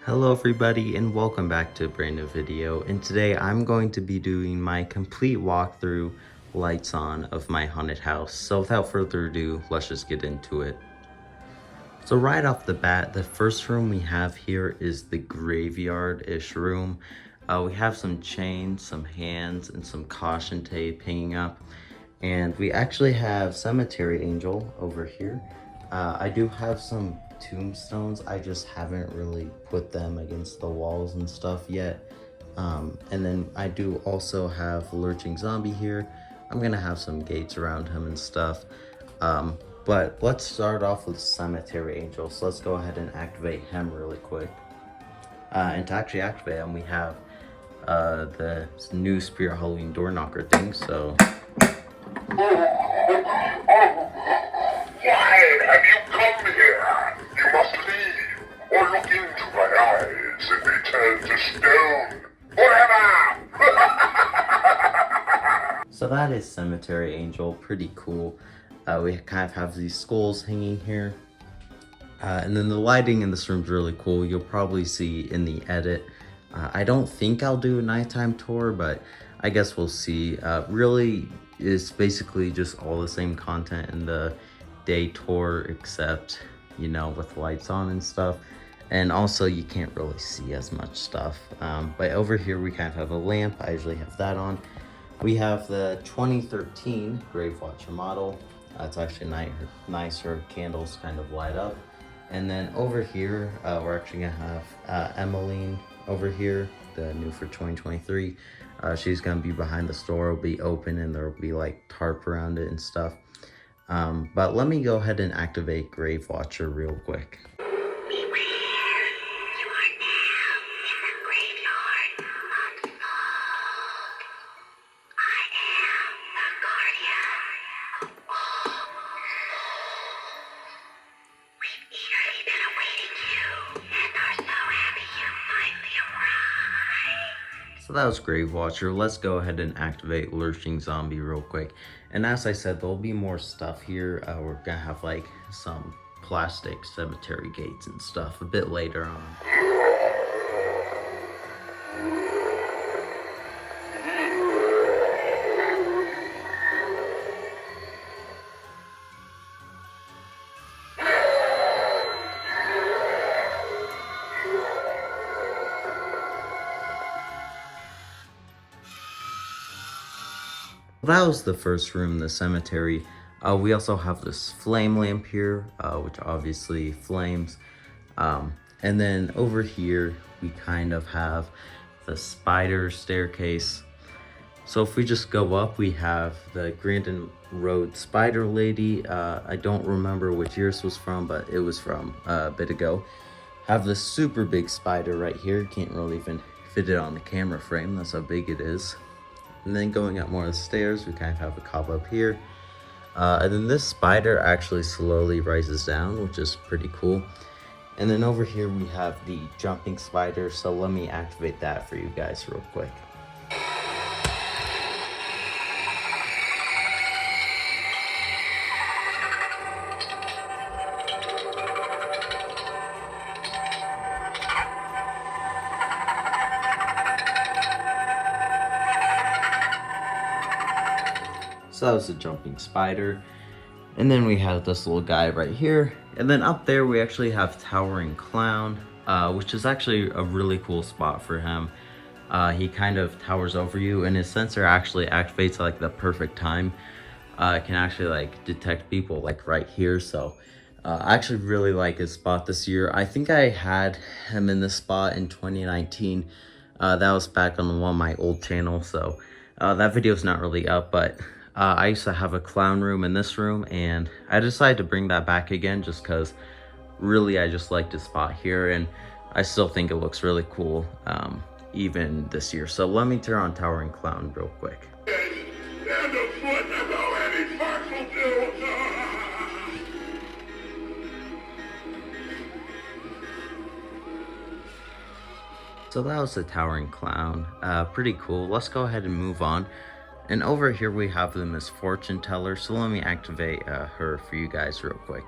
Hello everybody and welcome back to a brand new video, and today I'm going to be doing my complete walkthrough lights on of my haunted house. So without further ado, let's just get into it. So right off the bat, the first room we have here is the graveyard-ish room. We have some chains, some hands, and some caution tape hanging up. And we actually have Cemetery Angel over here. I do have some tombstones. I just haven't really put them against the walls and stuff yet. And then I do also have Lurching Zombie here. I'm gonna have some gates around him and stuff. But let's start off with Cemetery Angel. So let's go ahead and activate him really quick. And to actually activate him, we have the new Spirit Halloween door knocker thing. So Why have you come here? You must leave, or look into my eyes and they turn to stone forever! So that is Cemetery Angel, pretty cool. We kind of have these skulls hanging here. And then the lighting in this room is really cool. You'll probably see in the edit. I don't think I'll do a nighttime tour, but I guess we'll see. Really, it's basically just all the same content in the day tour, except, you know, with lights on and stuff. And also you can't really see as much stuff. But over here we kind of have a lamp. I usually have that on. We have the 2013 Grave Watcher model. It's actually nice. Her candles kind of light up. And then over here, we're actually gonna have Emmeline over here, the new for 2023. She's gonna be behind the store. It'll be open and there'll be like tarp around it and stuff. But let me go ahead and activate Grave Watcher real quick. So that was Grave Watcher. Let's go ahead and activate Lurching Zombie real quick. And as I said, there'll be more stuff here. We're gonna have like some plastic cemetery gates and stuff a bit later on. That was the first room, the cemetery. We also have this flame lamp here, which obviously flames. And then over here, we kind of have the spider staircase. So if we just go up, we have the Grandin Road Spider Lady. I don't remember which year this was from, but it was from a bit ago. Have this super big spider right here. Can't really even fit it on the camera frame. That's how big it is. And then going up more of the stairs, we kind of have a cobweb here. And then this spider actually slowly rises down, which is pretty cool. And then over here we have the jumping spider. So let me activate that for you guys real quick. So that was the jumping spider. And then we have this little guy right here. And then up there we actually have Towering Clown, which is actually a really cool spot for him. He kind of towers over you and his sensor actually activates at like the perfect time. It can actually like detect people like right here. So I actually really like his spot this year. I think I had him in this spot in 2019. That was back on one of my old channels. So that video is not really up, but I used to have a clown room in this room, and I decided to bring that back again just because really I just liked the spot here, and I still think it looks really cool even this year. So let me turn on Towering Clown real quick. So that was the Towering Clown. Pretty cool. Let's go ahead and move on. And over here we have the Misfortune Teller. So let me activate her for you guys real quick.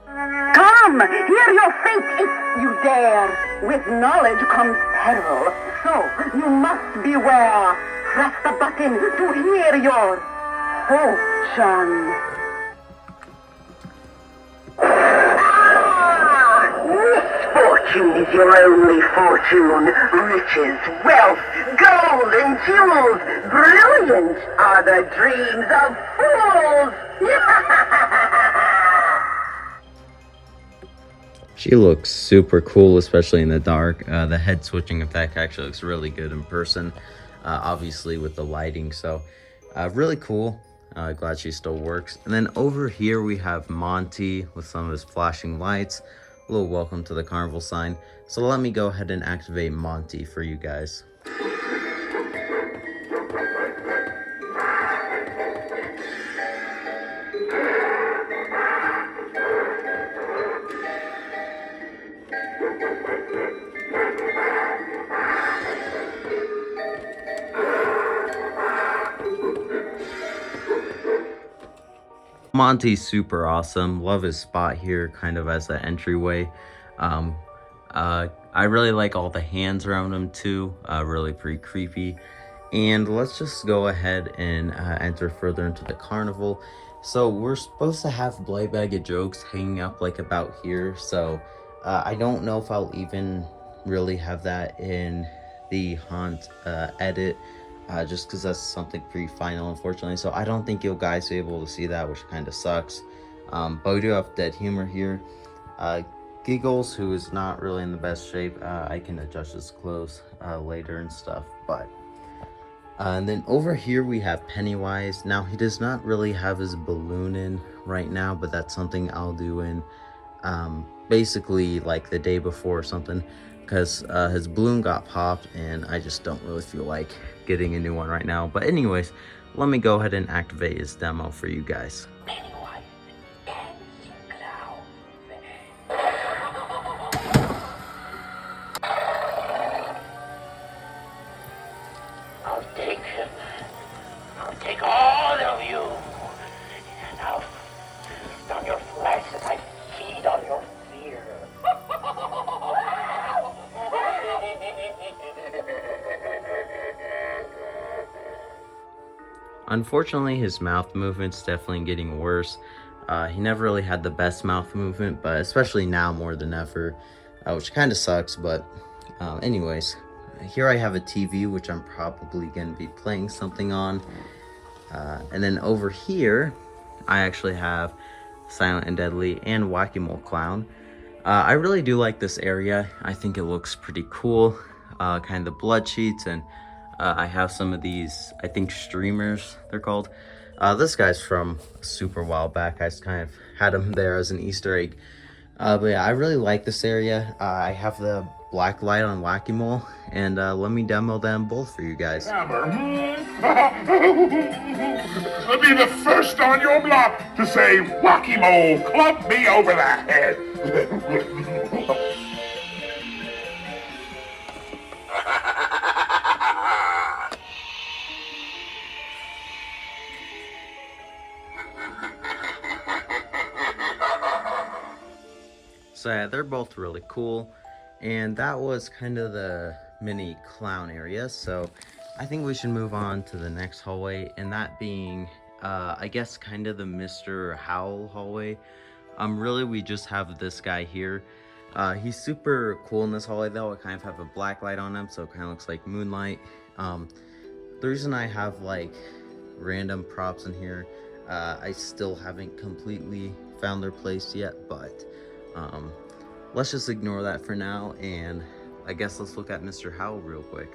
Come Come, hear your fate if you dare. With knowledge comes peril, so you must beware. Press the button to hear your fortune. Misfortune is your only fortune. Riches, wealth, gold, and jewels. Brilliant are the dreams of fools. She looks super cool, especially in the dark. The head switching effect actually looks really good in person, obviously with the lighting. So really cool. Glad she still works. And then over here we have Monty with some of his flashing lights. A little welcome to the carnival sign. So let me go ahead and activate Monty for you guys. Monty's super awesome. Love his spot here, kind of as the entryway. I really like all the hands around him too. Really pretty creepy. And let's just go ahead and enter further into the carnival. So we're supposed to have Blade Bag of Jokes hanging up like about here. So I don't know if I'll even really have that in the haunt edit. Just because that's something pretty final, unfortunately. So I don't think you guys will be able to see that, which kind of sucks. But we do have Dead Humor here. Giggles, who is not really in the best shape. I can adjust his clothes later and stuff. But and then over here we have Pennywise. Now he does not really have his balloon in right now, but that's something I'll do in basically like the day before or something. Because his balloon got popped and I just don't really feel like getting a new one right now. But anyways, let me go ahead and activate his demo for you guys. Pennywise, I'll take him. I'll take all of you. And I'll feast on your flesh as I feed on your fear. Unfortunately, his mouth movement's definitely getting worse. He never really had the best mouth movement, but especially now more than ever, which kind of sucks. But anyways, here I have a TV, which I'm probably going to be playing something on. And then over here, I actually have Silent and Deadly and Wackymole Clown. I really do like this area. I think it looks pretty cool. Kind of the blood sheets, and I have some of these, I think streamers they're called. This guy's from a super while back. I just kind of had him there as an Easter egg. But yeah, I really like this area. I have the black light on Wackymole, and let me demo them both for you guys. I'll be the first on your block to say, Wackymole, club me over the head. So yeah, they're both really cool. And that was kind of the mini clown area. So I think we should move on to the next hallway, and that being, I guess, kind of the Mr. Howl hallway. Really, we just have this guy here. He's super cool in this hallway, though. I kind of have a black light on him, so it kind of looks like moonlight. The reason I have, like, random props in here, I still haven't completely found their place yet, but let's just ignore that for now, and I guess let's look at Mr. Howl real quick.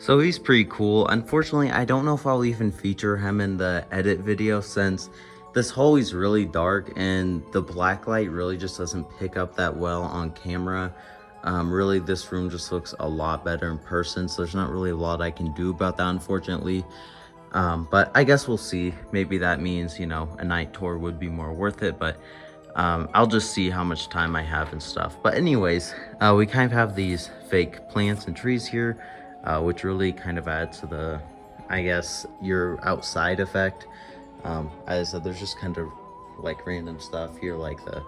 So he's pretty cool. Unfortunately, I don't know if I'll even feature him in the edit video, since this hallway's really dark and the black light really just doesn't pick up that well on camera. Really, this room just looks a lot better in person, so there's not really a lot I can do about that, unfortunately. But I guess we'll see. Maybe that means, you know, a night tour would be more worth it, but I'll just see how much time I have and stuff. But anyways, we kind of have these fake plants and trees here, which really kind of adds to the, I guess, your outside effect. As I said, there's just kind of like random stuff here, like the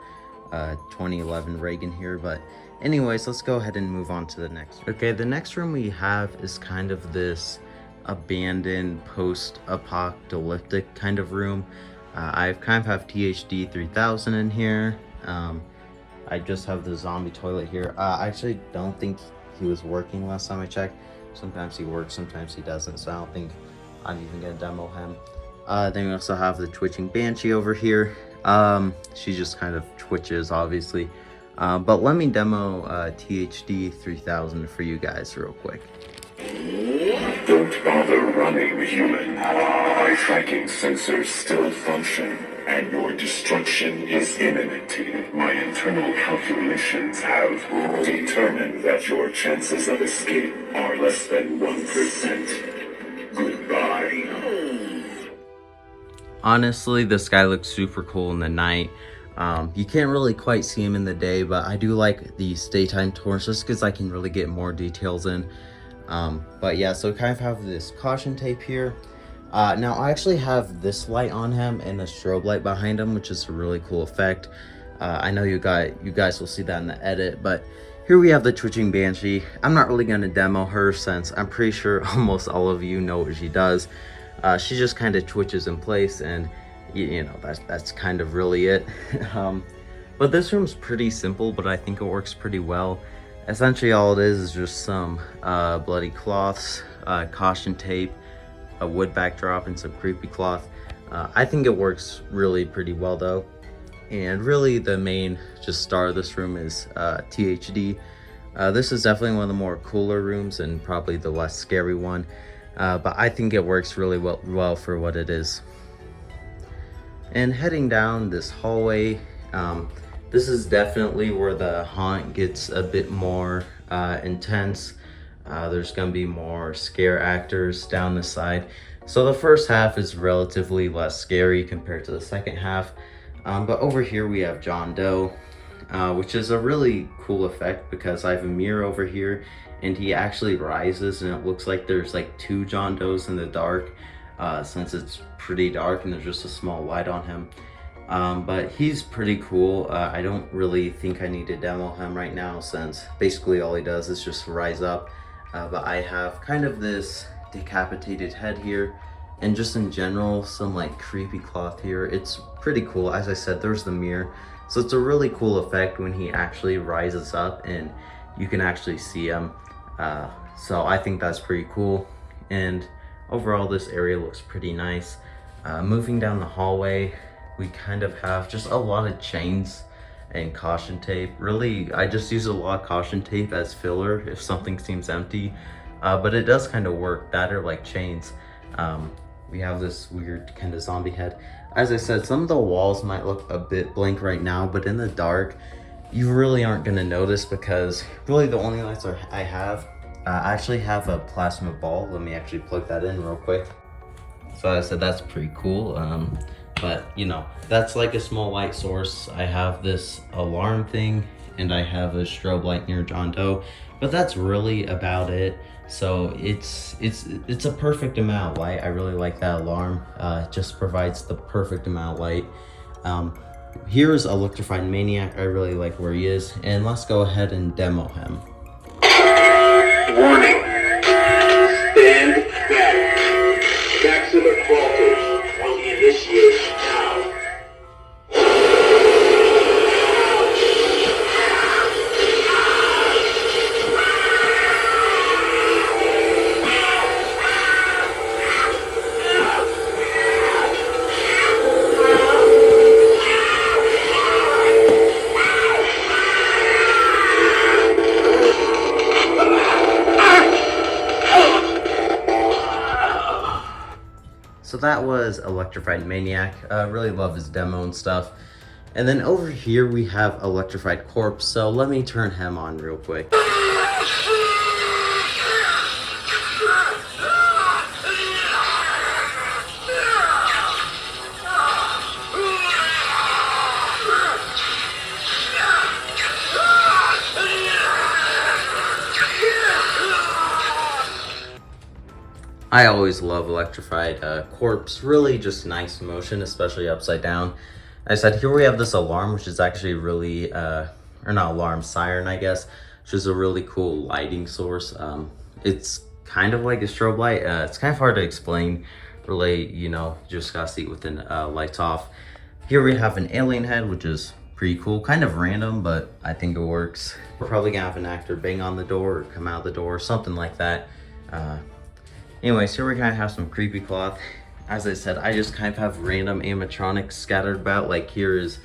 2011 Regan here. But anyways, let's go ahead and move on to the next. Okay, the next room we have is kind of this abandoned post-apocalyptic kind of room. I kind of have THD 3000 in here. I just have the zombie toilet here. I actually don't think he was working last time I checked. Sometimes he works, sometimes he doesn't, so I don't think I'm even gonna demo him. Then we also have the twitching banshee over here. She just kind of twitches, obviously. But let me demo THD 3000 for you guys real quick. Don't bother running, human. My tracking sensors still function, and your destruction is imminent. My internal calculations have determined that your chances of escape are less than 1%. Goodbye. Honestly, this guy looks super cool in the night. You can't really quite see him in the day, but I do like these daytime tours just because I can really get more details in. But yeah, so we kind of have this caution tape here. Now I actually have this light on him and a strobe light behind him, which is a really cool effect. I know you guys will see that in the edit, but here we have the twitching banshee. I'm not really going to demo her since I'm pretty sure almost all of you know what she does. She just kind of twitches in place, and you know, that's kind of really it. But this room's pretty simple, but I think it works pretty well. Essentially all it is just some bloody cloths, caution tape, a wood backdrop, and some creepy cloth. I think it works really pretty well though. And really the main just star of this room is THD. This is definitely one of the more cooler rooms and probably the less scary one. But I think it works really well for what it is. And heading down this hallway, this is definitely where the haunt gets a bit more intense. There's gonna be more scare actors down the side. So the first half is relatively less scary compared to the second half. But over here we have John Doe, which is a really cool effect because I have a mirror over here and he actually rises and it looks like there's like two John Does in the dark, since it's pretty dark and there's just a small light on him. But he's pretty cool. I don't really think I need to demo him right now since basically all he does is just rise up. But I have kind of this decapitated head here, and just in general some like creepy cloth here. It's pretty cool. As I said, there's the mirror, so it's a really cool effect when he actually rises up and you can actually see him. So I think that's pretty cool, and overall this area looks pretty nice. Moving down the hallway, we kind of have just a lot of chains and caution tape. Really, I just use a lot of caution tape as filler if something seems empty, but it does kind of work. That or like chains. We have this weird kind of zombie head. As I said, some of the walls might look a bit blank right now, but in the dark you really aren't going to notice because really the only lights I have, I actually have a plasma ball. Let me actually plug that in real quick. So as I said, that's pretty cool. But you know, that's like a small light source. I have this alarm thing and I have a strobe light near John Doe, but that's really about it. So it's a perfect amount of light. I really like that alarm. It just provides the perfect amount of light. Here's Electrified Maniac. I really like where he is, and let's go ahead and demo him. Warning. Stand back. Maximum voltage will initiate now. So that was Electrified Maniac. Really love his demo and stuff. And then over here we have Electrified Corpse. So let me turn him on real quick. I always love electrified corpse, really just nice motion, especially upside down. I said here we have this alarm, which is actually really, or not alarm, siren I guess, which is a really cool lighting source. It's kind of like a strobe light. It's kind of hard to explain, really, you know, just gotta see it with the lights off. Here we have an alien head, which is pretty cool, kind of random, but I think it works. We're probably gonna have an actor bang on the door or come out the door, something like that. Anyways, here we kind of have some creepy cloth. As I said, I just kind of have random animatronics scattered about. Like here is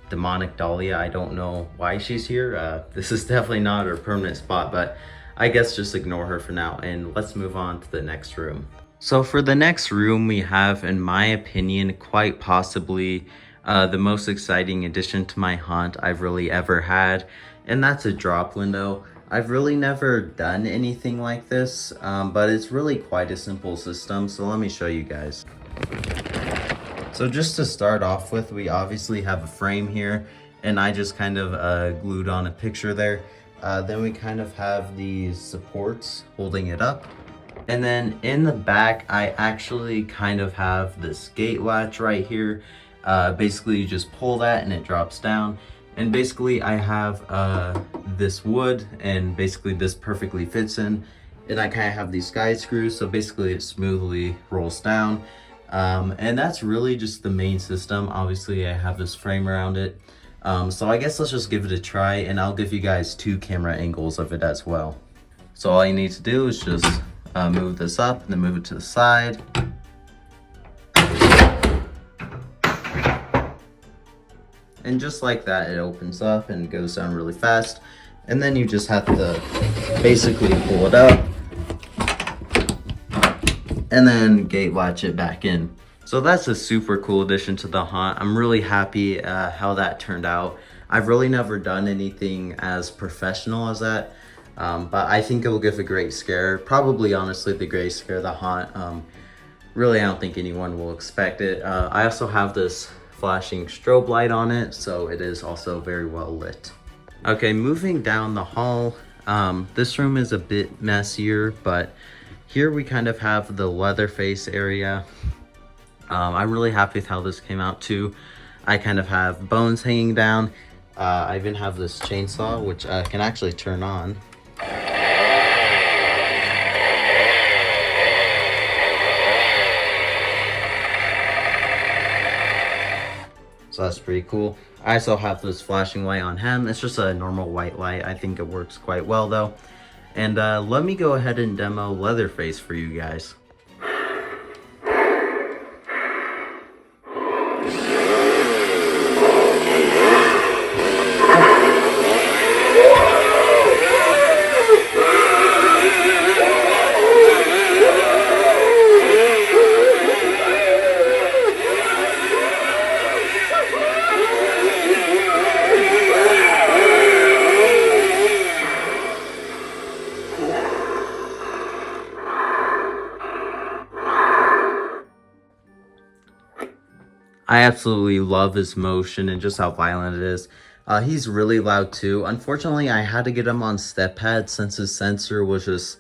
demonic Dahlia. I don't know why she's here. This is definitely not her permanent spot, but I guess just ignore her for now and let's move on to the next room. So for the next room, we have, in my opinion, quite possibly the most exciting addition to my haunt I've really ever had, and that's a drop window. I've really never done anything like this, but it's really quite a simple system, so let me show you guys. So just to start off with, we obviously have a frame here, and I just kind of glued on a picture there. Then we kind of have these supports holding it up. And then in the back, I actually kind of have this gate latch right here. Basically, you just pull that and it drops down. And basically I have this wood, and basically this perfectly fits in, and I kind of have these guide screws, so basically it smoothly rolls down. And that's really just the main system. Obviously I have this frame around it, so I guess let's just give it a try, and I'll give you guys 2 camera angles of it as well. So all you need to do is just move this up and then move it to the side. And just like that, it opens up and goes down really fast. And then you just have to basically pull it up and then gate latch it back in. So that's a super cool addition to the haunt. I'm really happy how that turned out. I've really never done anything as professional as that, but I think it will give a great scare. Probably, honestly, the greatest scare of the haunt. Really, I don't think anyone will expect it. I also have this flashing strobe light on it, so it is also very well lit. Okay, moving down the hall, this room is a bit messier, but here we kind of have the leatherface area. I'm really happy with how this came out too. I kind of have bones hanging down. I even have this chainsaw, which can actually turn on. So that's pretty cool. I also have this flashing light on him. It's just a normal white light. I think it works quite well though. And let me go ahead and demo Leatherface for you guys. I absolutely love his motion and just how violent it is. He's really loud too. Unfortunately, I had to get him on step pad since his sensor was just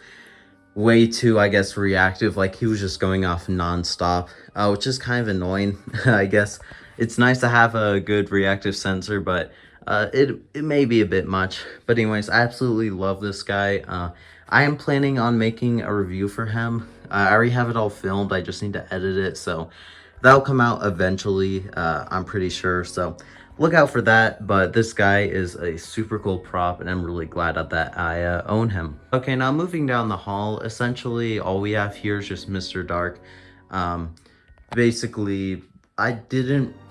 way too, I guess, reactive. Like he was just going off non-stop, which is kind of annoying. I guess it's nice to have a good reactive sensor, but it may be a bit much. But anyways, I absolutely love this guy. I am planning on making a review for him. I already have it all filmed. I just need to edit it, so that'll come out eventually, I'm pretty sure, so look out for that. But this guy is a super cool prop, and I'm really glad that I own him. Okay, now moving down the hall, essentially all we have here is just Mr. Dark. Basically, I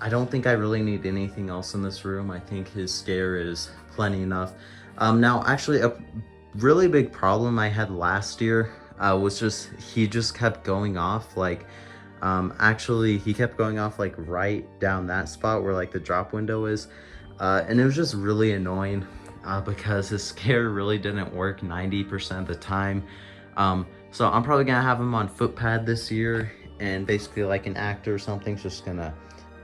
don't think I really need anything else in this room. I think his scare is plenty enough. Now, actually, a really big problem I had last year was just, he just kept going off, like, actually he kept going off like right down that spot where like the drop window is, and it was just really annoying because his scare really didn't work 90% of the time. So I'm probably gonna have him on foot pad this year, and basically like an actor or something's just gonna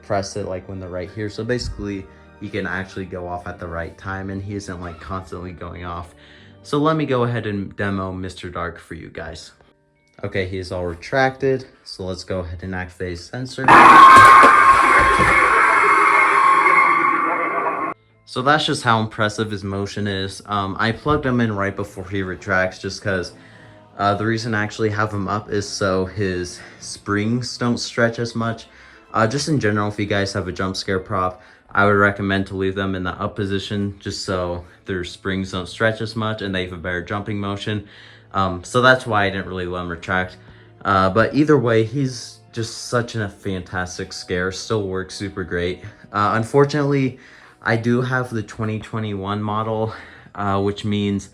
press it like when they're right here, so basically he can actually go off at the right time and he isn't like constantly going off. So let me go ahead and demo Mr. Dark for you guys. Okay, he's all retracted. So let's go ahead and activate his sensor. So that's just how impressive his motion is. I plugged him in right before he retracts just because the reason I actually have him up is so his springs don't stretch as much. Just in general, if you guys have a jump scare prop, I would recommend to leave them in the up position just so their springs don't stretch as much and they have a better jumping motion. So that's why I didn't really let him retract. But either way, he's just such a fantastic scare. Still works super great. Unfortunately, I do have the 2021 model, which means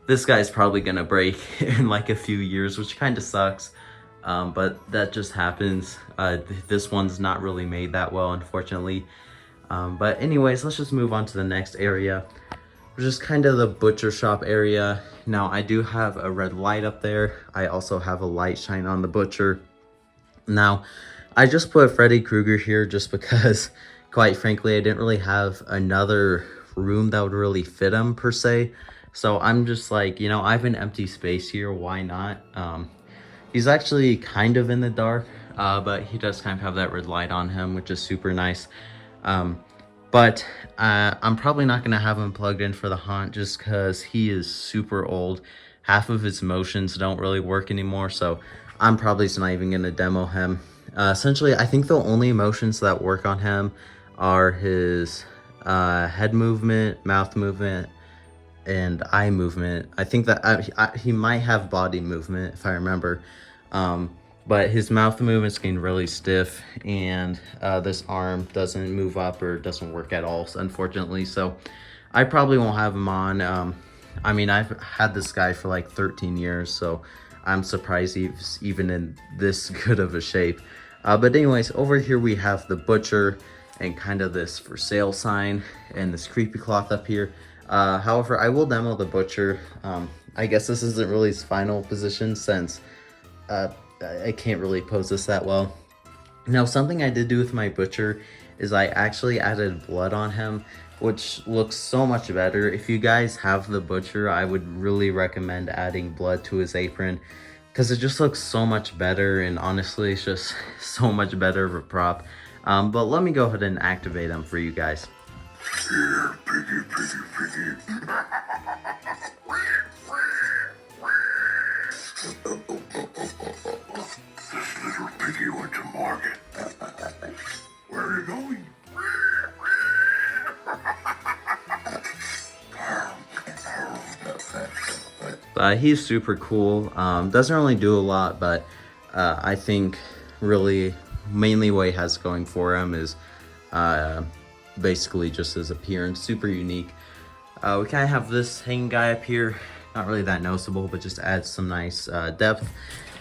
this guy's probably gonna break in like a few years, which kind of sucks. But that just happens. This one's not really made that well, unfortunately. But anyways, let's just move on to the next area, which is kind of the butcher shop area. Now, I do have a red light up there. I also have a light shine on the butcher. Now, I just put Freddy Krueger here just because, quite frankly, I didn't really have another room that would really fit him per se. So I'm just like, you know, I have an empty space here. Why not? He's actually kind of in the dark, but he does kind of have that red light on him, which is super nice. But I'm probably not going to have him plugged in for the haunt just because he is super old. Half of his motions don't really work anymore, so I'm probably just not even going to demo him. Essentially, I think the only motions that work on him are his head movement, mouth movement, and eye movement. I think that he might have body movement, if I remember. But his mouth movement's getting really stiff, and this arm doesn't move up or doesn't work at all, unfortunately. So I probably won't have him on. I mean, I've had this guy for like 13 years, so I'm surprised he's even in this good of a shape. But anyways, over here we have the butcher and kind of this for sale sign and this creepy cloth up here. However, I will demo the butcher. I guess this isn't really his final position since I can't really pose this that well. Now, something I did do with my butcher is I actually added blood on him, which looks so much better. If you guys have the butcher, I would really recommend adding blood to his apron because it just looks so much better, and honestly, it's just so much better of a prop. But let me go ahead and activate him for you guys. Here, piggy, piggy, piggy. This little piggy went to market. Where are you going? He's super cool. Doesn't really do a lot, but I think really mainly what he has going for him is basically just his appearance, super unique. We kind of have this hanging guy up here, not really that noticeable, but just adds some nice depth.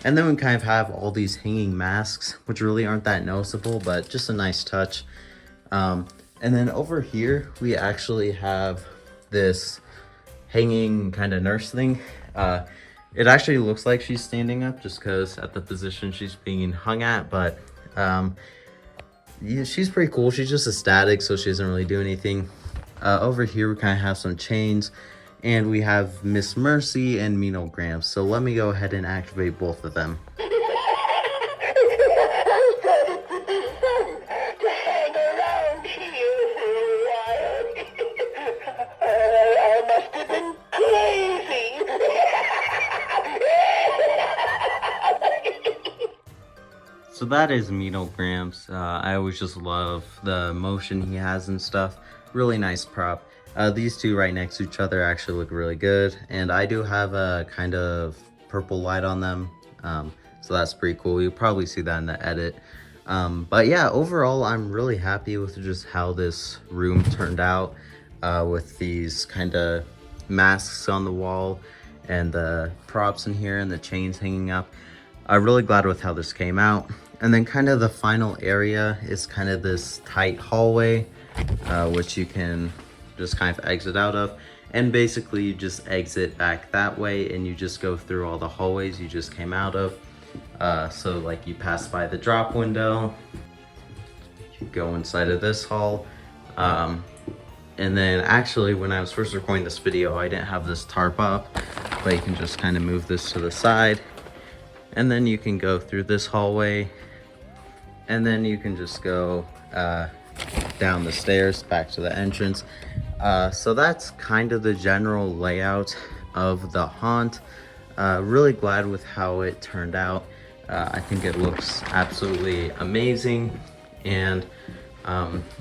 And then we kind of have all these hanging masks, which really aren't that noticeable, but just a nice touch. And then over here, we actually have this hanging kind of nurse thing. It actually looks like she's standing up just because at the position she's being hung at, but yeah, she's pretty cool. She's just a static, so she doesn't really do anything. Over here, we kind of have some chains, and we have Miss Mercy and Mean Old Gramps. So let me go ahead and activate both of them. So that is Mean Old Gramps. I always just love the motion he has and stuff. Really nice prop. These two right next to each other actually look really good. And I do have a kind of purple light on them. So that's pretty cool. You'll probably see that in the edit. But yeah, overall, I'm really happy with just how this room turned out with these kind of masks on the wall and the props in here and the chains hanging up. I'm really glad with how this came out. And then kind of the final area is kind of this tight hallway, which you can just kind of exit out of. And basically you just exit back that way and you just go through all the hallways you just came out of. So like you pass by the drop window, you go inside of this hall. And then actually when I was first recording this video, I didn't have this tarp up, but you can just kind of move this to the side. and then you can go through this hallway, and then you can just go down the stairs back to the entrance. So that's kind of the general layout of the haunt. Really glad with how it turned out. I think it looks absolutely amazing, and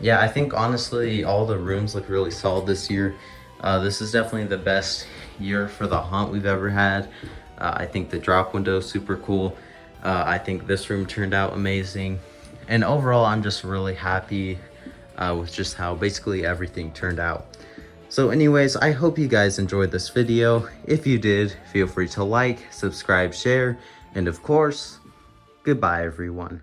yeah, I think honestly all the rooms look really solid this year. This is definitely the best year for the haunt we've ever had. I think the drop window is super cool. I think this room turned out amazing, and overall I'm just really happy with just how basically everything turned out. So anyways, I hope you guys enjoyed this video. If you did, feel free to like, subscribe, share, and of course, goodbye everyone.